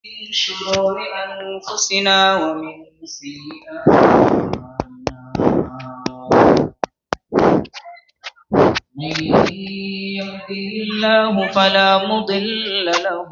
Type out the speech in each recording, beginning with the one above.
من شرور أنفسنا ومن سيئات أعمالنا من يهده الله فلا مضل له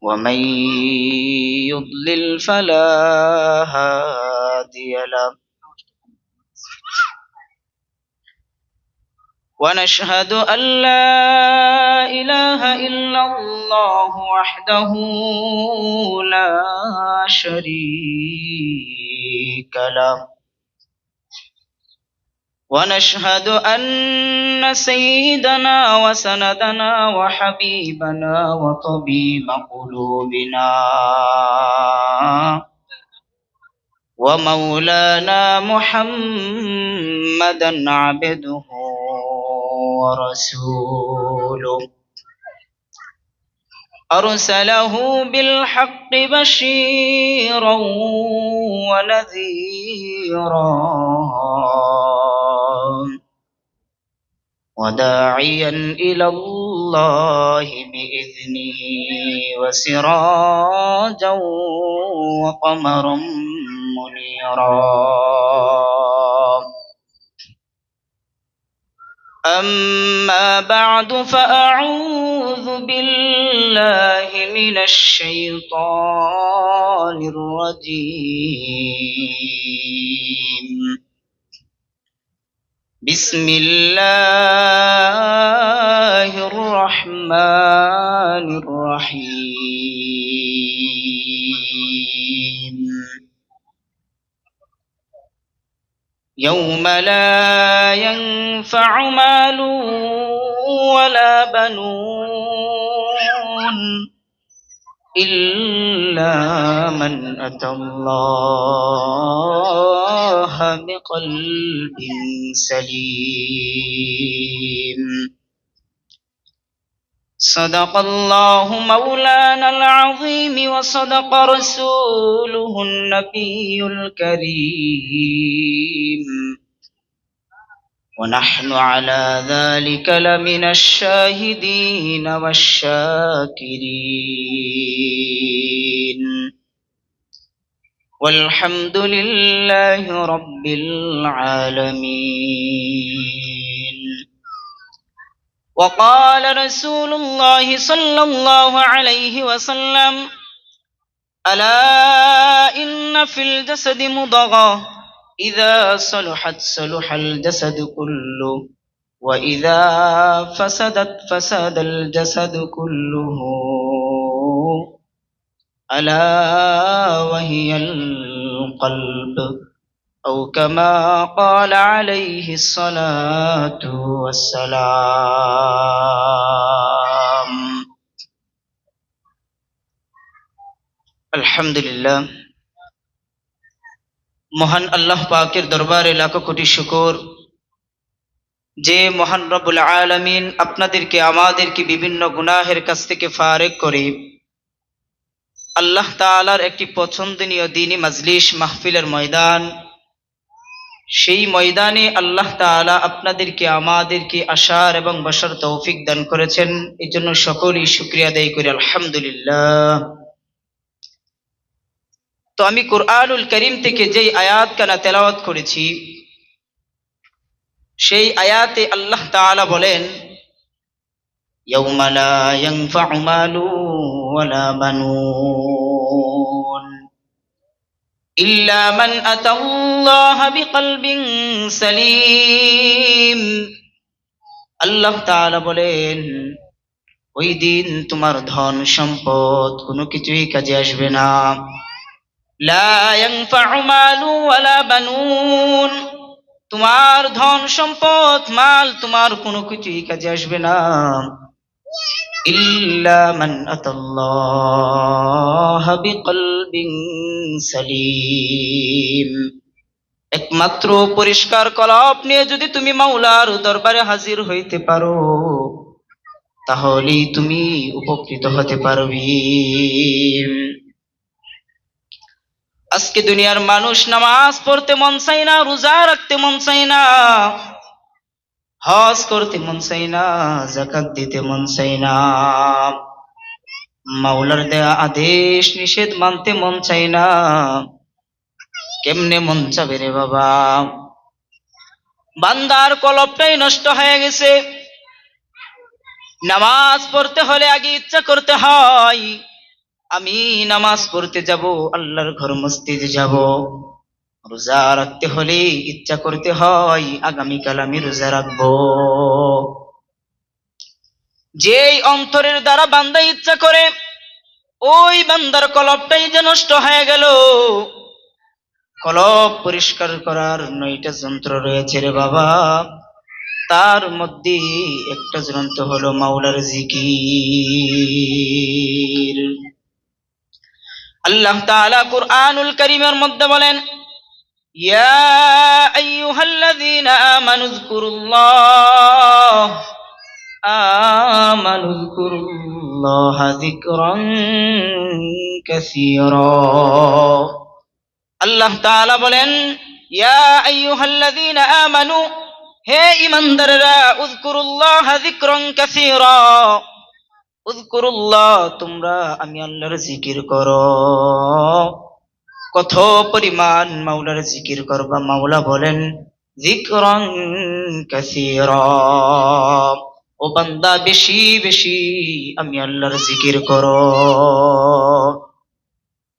ومن يضلل فلا هادي له ونشهد أن لا إله إلا الله وحده لا شريك له ونشهد أن سيدنا وسندنا وحبيبنا وطبيب قلوبنا ومولانا محمدا عبده ورسوله أرسله بالحق بشيرا ونذيرا وداعيا إلى الله بإذنه وسراجا وقمرا منيرا أما بعد فأعوذ بالله من الشيطان الرجيم بسم الله الرحمن الرحيم يوم لا ينفع مال ولا بنون إلا من أتى الله بقلب سليم صدق الله مولانا العظيم وصدق رسوله النبي الكريم ونحن على ذلك لمن الشاهدين والشاكرين والحمد لله رب العالمين. وقال رسول الله صلى الله عليه وسلم: ألا إن في الجسد مضغة إذا صلحت صلح الجسد كله وإذا فسدت فسد الجسد كله ألا وهي القلب، أو كما قال عليه الصلاة والسلام. আলহামদুলিল্লাহ, মহান আল্লাহ পাকের দরবারে লাখো কোটি শুকর যে মহান রব্বুল আলামিন আপনাদেরকে আমাদেরকে বিভিন্ন গুনাহের কাছ থেকে ফারেক করে আল্লাহ তাআলার একটি পছন্দনীয় দ্বীনি মাজলিস মাহফিলের ময়দান, সেই ময়দানে আল্লাহ তাআলা আপনাদেরকে আমাদেরকে আসার এবং বসার তৌফিক দান করেছেন। এই জন্য সকলেই শুকরিয়া আদায় করি আলহামদুলিল্লাহ। তো আমি কুরআনুল কারীম থেকে যেই আয়াতখানা তেলাওয়াত করেছি, সেই আয়াতে আল্লাহ তাআলা বলেন, ইয়াউমা লা ইয়ানফাউ মালু ওয়ালা বানুন ইল্লা মান আতাল্লাহা বিকলবিন সালিম। আল্লাহ তাআলা বলেন, ওই দিন তোমার ধন সম্পদ কোনো কিছুই কাজে আসবে না। লা ইয়ানফাউ মালু ওয়ালা বানুন, তোমার ধন সম্পদ মাল তোমার কোনো কিছুই কাজে আসবে না। ইল্লা মান আতাল্লাহা বিকলবিন সালিম, একমাত্র পরিষ্কার কলব নিয়ে যদি তুমি মাওলার দরবারে হাজির হইতে পারো, তাহলেই তুমি উপকৃত হতে পারবে। আজকে দুনিয়ার মানুষ নামাজ পড়তে মন চায় না, রোজা রাখতে মন চায় না, হজ করতে মন চাই না, যাকাত দিতে মন চাই না, মাওলার দেয়া আদেশ নিষেধ মানতে মন চাই না, কেমনে মন চাবে রে বাবা? বান্দার কলবটাই নষ্ট হয়ে গেছে। নামাজ পড়তে হলে আগে ইচ্ছা করতে হয় আমি নামাজ পড়তে যাব, আল্লাহর ঘর মসজিদে যাব। রোজা রাখতে হলে ইচ্ছা করতে হয় আগামীকাল আমি রোজা রাখবো। যেই অন্তরের দ্বারা বান্দা ইচ্ছা করে, ওই বান্দার কলবটাই যে নষ্ট হয়ে গেল। কলব পরিষ্কার করার 9টা যন্ত্র রয়েছে রে বাবা, তার মধ্যে একটা যন্ত্র হলো মাওলার জিকির। আল্লাহ তাআলা কুরআনুল কারীমের মধ্যে বলেন, ইয়া আইয়ুহাল্লাযীনা আমানু যকুরুল্লাহা যিকরান কাসীরা। আল্লাহ তাআলা বলেন, ইয়া আইয়ুহাল্লাযীনা আমানু, হে ঈমানদাররা, উযকুরুল্লাহা যিকরান কাসীরা, উযকুরুল্লাহ, তোমরা আমি আল্লাহর জিকির করো। কত পরিমাণ মাওলার জিকির করবা? মাওলা বলেন যিকরান কাসীরা, ও বান্দা বেশি বেশি আমি আল্লাহর জিকির করো।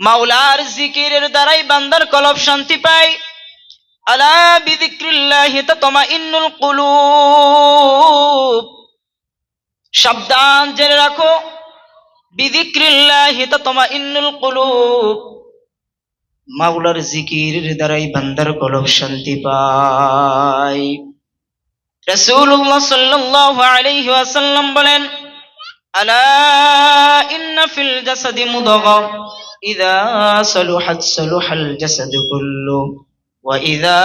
মাওলার জিকিরের দ্বারাই বান্দার কলব শান্তি পায়। আলা বিযিক্রিল্লাহি তাতমাইন্নুল কুলুব, সাবধান জেনে রাখো, বিযিক্রিল্লাহি তাতমাইন্নুল কুলুব, মাওলার জিকিরের দ্বারাই বান্দার কলব শান্তি পায়। রাসূলুল্লাহ সাল্লাল্লাহু আলাইহি ওয়াসাল্লাম বলেন, আলা ইন্না ফিল জাসাদি মুদগা, ইযা সালুহাত সালুহাল জাসাদু কুল্লু, ওয়া ইযা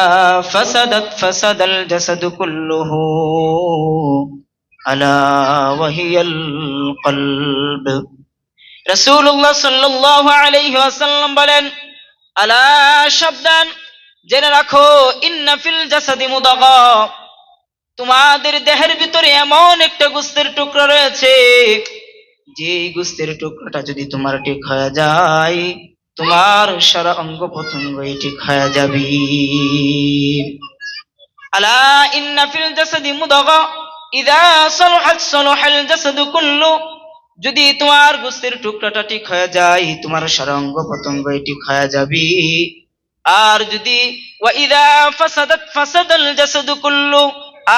ফাসাদাত ফাসাদাল জাসাদু কুল্লুহু, আলা ওয়া হিয়াল কলব। রাসূলুল্লাহ সাল্লাল্লাহু আলাইহি ওয়াসাল্লাম বলেন, আলা, সাবধান জেনে রাখো, ইন্না ফিল জাসাদি মুদগা, তোমাদের দেহের ভিতরে এমন একটা গোশতের টুকরা রয়েছে, যে গোশতের টুকরাটা যদি তোমার ঠিক হয়ে যায়, তোমার সারা অঙ্গ প্রত্যঙ্গই ঠিক হয়ে যাবে। আলা ইন্না ফিল জাসাদি মুদগা, ইযা সালুহাত সালুহাল জাসাদু কুল্লু, যদি তোমার গোশতের টুকরাটা ঠিক হয়ে যায়, তোমার সারা অঙ্গ প্রত্যঙ্গই ঠিক হয়ে যাবে। আর যদি ওয়া ইযা ফাসাদাত ফাসাদাল জাসাদু কুল্লু,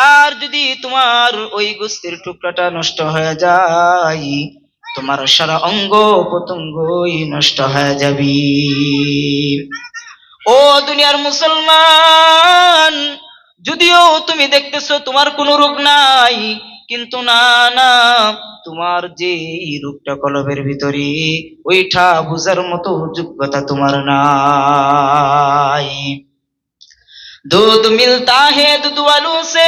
আর যদি তোমার ওই গোশতের টুকরাটা নষ্ট হয়ে যায়, তোমার সারা অঙ্গ প্রত্যঙ্গই নষ্ট হয়ে যাবে। ও দুনিয়ার মুসলমান, যদিও তুমি দেখতেছো তোমার কোনো রোগ নাই, কিন্তু না না, তোমার যে রোগটা কলবের ভিতরে, ওইটা বুঝার মতো যোগ্যতা তোমার নাই। दूध मिलता है दूध वालों से,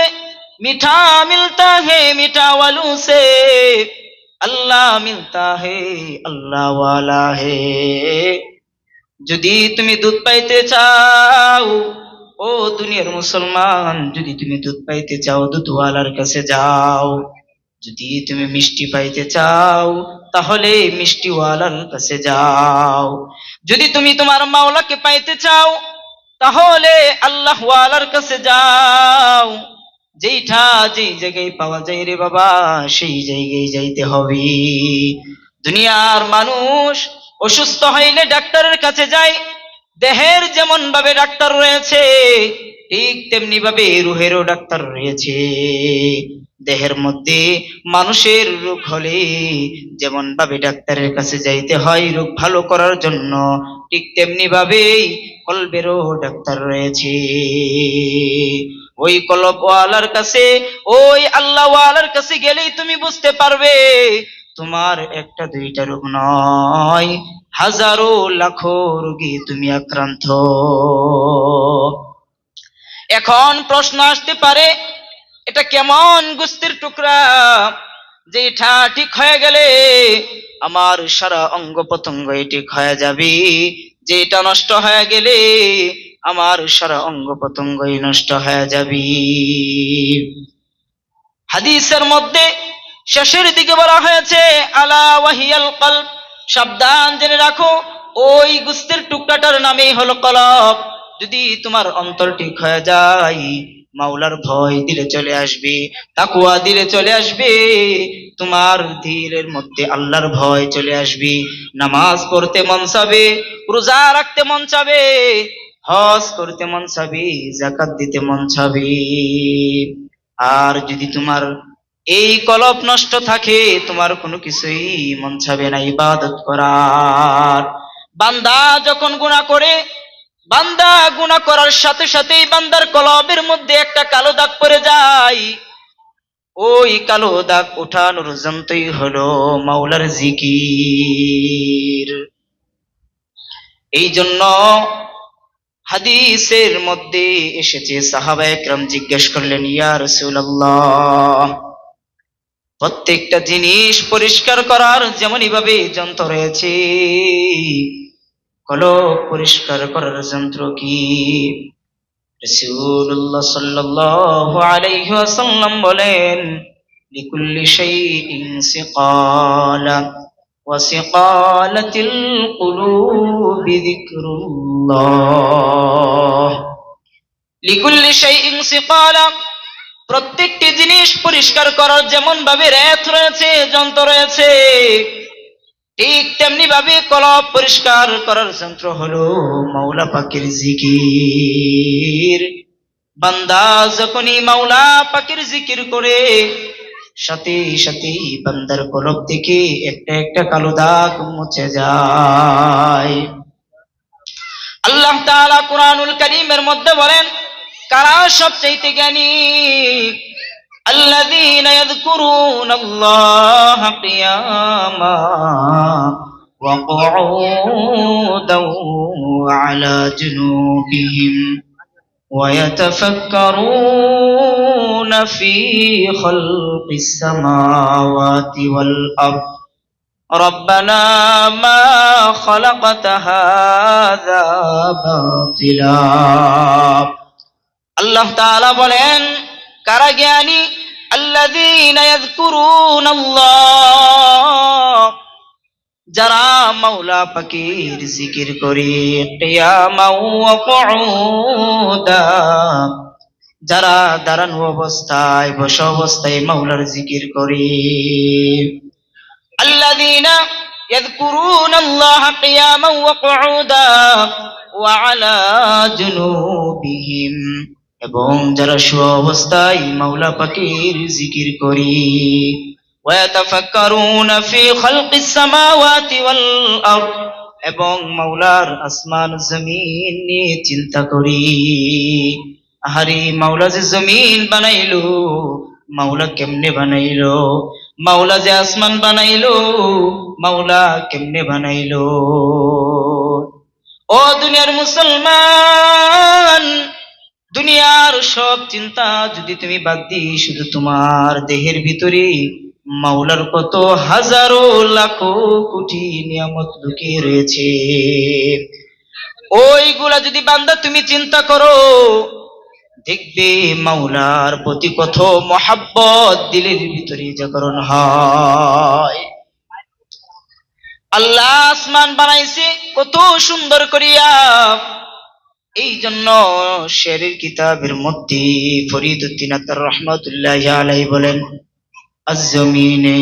मीठा मिलता है मीठा वालों से, अल्लाह मिलता है अल्लाह वाला है। যদি তুমি দুধ পাইতে চাও, ও দুনিয়ার মুসলমান, যদি তুমি দুধ পাইতে চাও, দুধওয়ালার কাছে যাও। যদি তুমি মিষ্টি পাইতে চাও, তাহলে মিষ্টিওয়ালার কাছে যাও। যদি তুমি তোমার মাওলাকে পাইতে চাও, তাহলে আল্লাহ ওয়ালার কাছে যাও। যেইটা যেই জায়গায় পাওয়া যায় রে বাবা, সেই জায়গায় যাইতে হবে। দুনিয়ার মানুষ অসুস্থ হইলে ডাক্তারের কাছে যায়। দেহের যেমন ভাবে ডাক্তার রয়েছে, ঠিক তেমনি ভাবে রুহেরও ডাক্তার রয়েছে। দেহের মধ্যে মানুষের রোগ হলে যেমন ভাবে ডাক্তারের কাছে যাইতে হয় রোগ ভালো করার জন্য, ঠিক তেমনি ভাবেই কলবেরও ডাক্তার রয়েছে। ওই কলবওয়ালার কাছে, ওই আল্লাহওয়ালার কাছে গেলেই তুমি বুঝতে পারবে তোমার একটা দুইটা রোগ নয়, হাজারো লাখো রোগে তুমি আক্রান্ত। এখন প্রশ্ন আসতে পারে, এটা কেমন গোশতের টুকরা যেটা ঠিক হয়ে গেলে আমার সারা অঙ্গ প্রত্যঙ্গ ঠিক হয়ে যাবে, যেটা নষ্ট হয়ে গেলে আমার সারা অঙ্গ প্রত্যঙ্গই নষ্ট হয়ে যাবে? হাদিসের মধ্যে শেষের দিকে বলা হয়েছে আলা ওয়াহিয়াল কলব, সাবধান জেনে রাখো ওই গোস্তের টুকরাটার নামেই হলো কলব। যদি তোমার অন্তর ঠিক হয়ে যায়, মাওলার ভয় দিলে চলে আসবে, তাকওয়া দিলে চলে আসবে, তোমার দিলের মধ্যে আল্লাহর ভয় চলে আসবে, নামাজ পড়তে মন চাবে, রোজা রাখতে মন চাবে, হজ করতে মন চাবে, যাকাত দিতে মন চাবে। আর যদি তোমার এই কলব নষ্ট থাকে, তোমার কোনো কিছুই মন চাবে না ইবাদত করার। বান্দা যখন গুনাহ করে, বান্দা গুনাহ করার সাথে সাথেই বান্দার কলবের মধ্যে একটা কালো দাগ পড়ে যায়। ওই কালো দাগ ওঠানোর যন্ত্রই হলো মাওলার জিকির। এই জন্য হাদিসের মধ্যে এসেছে, সাহাবায়ে কেরাম জিজ্ঞেস করলেন, ইয়া রাসূলুল্লাহ, প্রত্যেকটা জিনিস পরিষ্কার করার যেমনই ভাবে যন্ত্র রয়েছে, কলব পরিষ্কার করার যন্ত্র কি? রাসূলুল্লাহ সাল্লাল্লাহু আলাইহি ওয়াসাল্লাম বলেন, লিকুল্লি শাইইন সিকালা ওয়া সিকালাতিল কুলুবি যিকরুল্লাহ। লিকুল্লি শাইইন সিকালা, প্রত্যেকটি জিনিস পরিষ্কার করার যেমন ভাবে রেত রয়েছে, যন্ত্র রয়েছে, ঠিক তেমনি ভাবে কলব পরিষ্কার করার যন্ত্র হলো মাওলা পাকের জিকির। বান্দা যখনই মাওলা পাকের জিকির করে, সাথে সাথে বান্দার কলব থেকে একটা একটা কালো দাগ মুছে যায়। আল্লাহ তাআলা কুরআনুল কারীমের মধ্যে বলেন, কারা সবচাইতে জ্ঞানী? الذين يذكرون الله قياما وقعودا وعلى جنوبهم ويتفكرون في خلق السماوات والأرض ربنا ما خلقت هذا باطلا। আল্লাহ তাআলা বলেন, কারা জ্ঞানী? আল্লাযীনা ইয়াযকুরুনাল্লাহ, যারা মাওলা পাকের জিকির করে, কিয়ামান ওয়া কুউদা, যারা দাঁড়ানো অবস্থায়, বসা অবস্থায় মাওলার জিকির করে। আল্লাযীনা ইয়াযকুরুনাল্লাহ কিয়ামান ওয়া কুউদা ওয়া আলা জুনুবিহিম, এবং যারা শুয়া অবস্থায় মাওলা পাকের জিকির করে। ওয়াতাফাক্কারুনা ফি খালকিস সামাওয়াতি ওয়াল আরদ, এবং মাওলার আসমান জমিন নিয়ে চিন্তা করি। আহারে, মাওলা যে জমিন বানাইলো, মাওলা কেমনে বানাইলো? মাওলা যে আসমান বানাইলো, মাওলা কেমনে বানাইলো? ও দুনিয়ার মুসলমান, দুনিয়ার সব চিন্তা যদি তুমি বাদ দিয়ে শুধু তোমার দেহের ভিতরে মাওলার কত হাজারো লাখো কোটি নিয়ামত লুকিয়ে রয়েছে, ওইগুলা যদি বান্দা তুমি চিন্তা করো, দেখবে মাওলার প্রতি কত মহাব্বত দিলের ভিতরে জাগরণ হয়। আল্লাহ আসমান বানাইছে কত সুন্দর করিয়া। এই জন্য শেরের কিতাবের মধ্যে ফরিদউদ্দিন আতার রহমাতুল্লাহি আলাইহি বলেন, আজ-জমিনে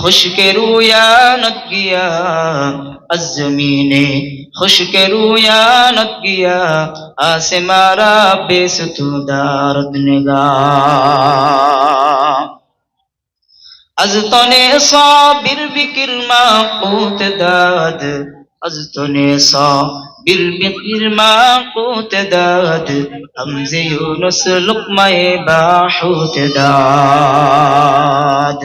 খুশকে রুয়ানত গিয়া, আজ-জমিনে খুশকে রুয়ানত গিয়া, আসে মারা বেসুদারদ নিগাহ। از تنے صابر بکر ماقوت داد، از تنے صابر بکر ماقوت داد، حمز یونس لقمہ باحوت داد۔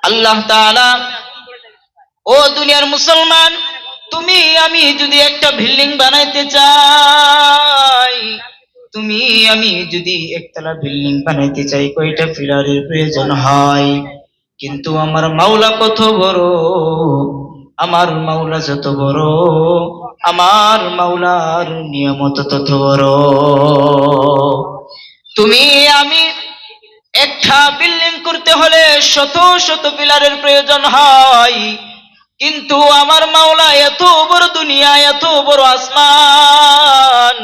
আল্লাহ তাআলা, ও দুনিয়ার মুসলমান, তুমি আমি যদি একটা বিল্ডিং বানাইতে চাই, তুমি আমি যদি একতলা বিল্ডিং বানাইতে চাই, কয়টা পিলারের প্রয়োজন হয়? কিন্তু আমার মাওলা কত বড়, আমার মাওলা যত বড়, আমার মাওলার নিয়ামত তত বড়। তুমি আমি একটা বিল্ডিং করতে হলে শত শত পিলারের প্রয়োজন হয়, কিন্তু আমার মাওলা এত বড় দুনিয়া, এত বড় আসমান,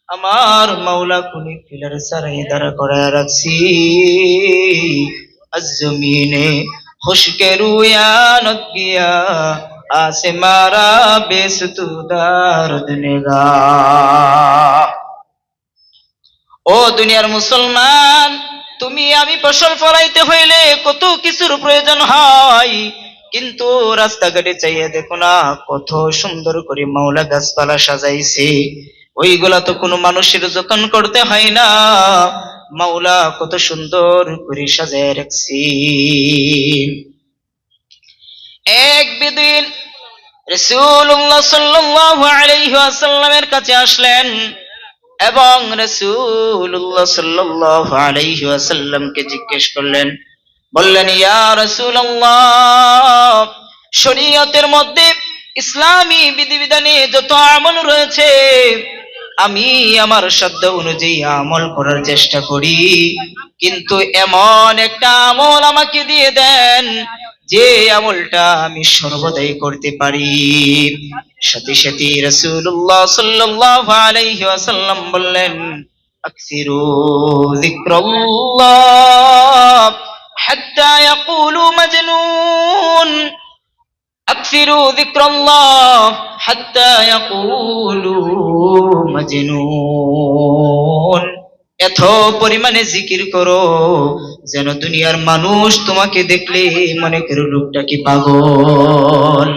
আমার মাওলা কোন পিলার ছাড়াই দাঁড়া করায় রাখছি। আজ জমিনে খুশকে রুয়ানত গিয়া আসে মারা বেস তু দারদ নেগা। ও দুনিয়ার মুসলমান, তুমি আমি ফসল ফলাইতে হইলে কত কিছুর প্রয়োজন হয়, কিন্তু রাস্তাঘাটে চাইয়া দেখো না কত সুন্দর করে মাওলা গাছপালা সাজাইছে। ওইগুলা তো কোনো মানুষের যত্ন করতে হয় না, মাওলা কত সুন্দর করে সাজায় রাখছি। এক বেদিন রাসূলুল্লাহ সাল্লাল্লাহু আলাইহি ওয়াসাল্লামের কাছে আসলেন এবং রাসূলুল্লাহ সাল্লাল্লাহু আলাইহি ওয়াসাল্লামকে জিজ্ঞেস করলেন, বললেন, ইয়া রাসূলুল্লাহ, শরীয়তের মধ্যে ইসলামী বিধিবিধানে যত আমল রয়েছে আমি আমার সাধ্য অনুযায়ী আমল করার চেষ্টা করি, কিন্তু এমন একটা আমল আমাকে দিয়ে দেন যে আমলটা আমি সর্বদাই করতে পারি। সাথে সাথে রাসূলুল্লাহ সাল্লাল্লাহু আলাইহি ওয়াসাল্লাম বললেন, আকসিরু যিকরাল্লাহ হাত্তা ইয়াকুলু মাজনুন, আকসিরু যিকরাল্লাহ হাত্তা ইয়াকুলু মাজনুন। এত পরিমাণে জিকির করো যেন দুনিয়ার মানুষ তোমাকে দেখলে মনে করে লোকটা কি পাগল।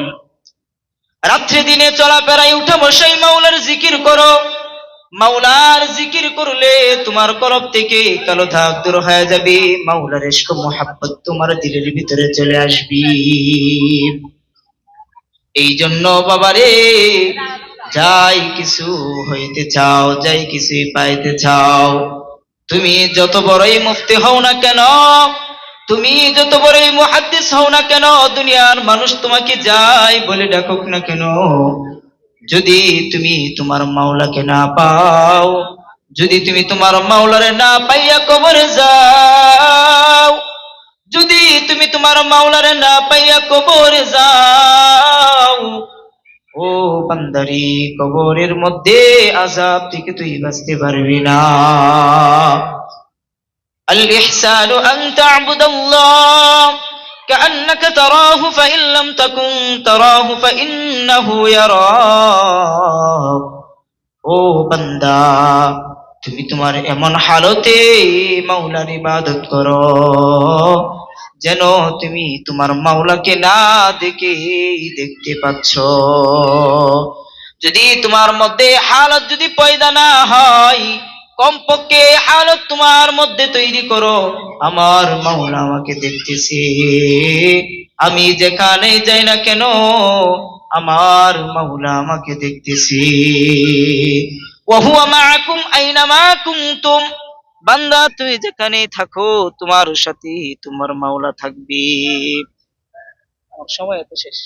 রাত্রি দিনে চলাফেরায় উঠা বসাই মাওলার জিকির করো। মাওলার জিকির করলে তোমার কলব থেকে কালো দাগ দূর হয়ে যাবে, মাওলার ইশক মোহাব্বত তোমার দিলের ভিতরে চলে আসবে। এই জন্য বাবারে, যাই কিছু হইতে চাও, যাই কিছুই পাইতে চাও, তুমি যত বড়ই মুফতি হও না কেন, তুমি যত বড়ই মুহাদ্দিস হও না কেন, দুনিয়ার মানুষ তোমাকে যাই বলে ডাকুক না কেন, যদি তুমি তোমার মাওলাকে না পাও, যদি তুমি তোমার মাওলারে না পাইয়া কবরে যাও, যদি তুমি তোমার মাওলারে না পাইয়া কবরে যাও, ও বান্দারি, কবরের মধ্যে আযাব থেকে তুই বাঁচতে পারবি না। আল ইহসানু আন তা'বুদাল্লাহ কাআন্নাকা তারাহু ফাইন লাম তাকুন তারাহু ফাইন্নাহু ইয়ারাক। ও বান্দা, তুমি তোমার এমন হালতে মাওলার ইবাদত করো যেন তুমি তোমার মাওলাকে না দেখে দেখতে পাচ্ছ। যদি তোমার মধ্যে হালত যদি পয়দা না হয়, কমপক্ষে হালত তোমার মধ্যে তৈরি করো, আমার মাওলা আমাকে দেখতেছে, আমি যেখানে যাই না কেন আমার মাওলা আমাকে দেখতেছে। ওয়া হুয়া মাআকুম আইনামা কুনতুম, বান্দা তুই যেখানেই থাকো তোমার সাথে তোমার মাওলা থাকবে। আমার সময় এত শেষ।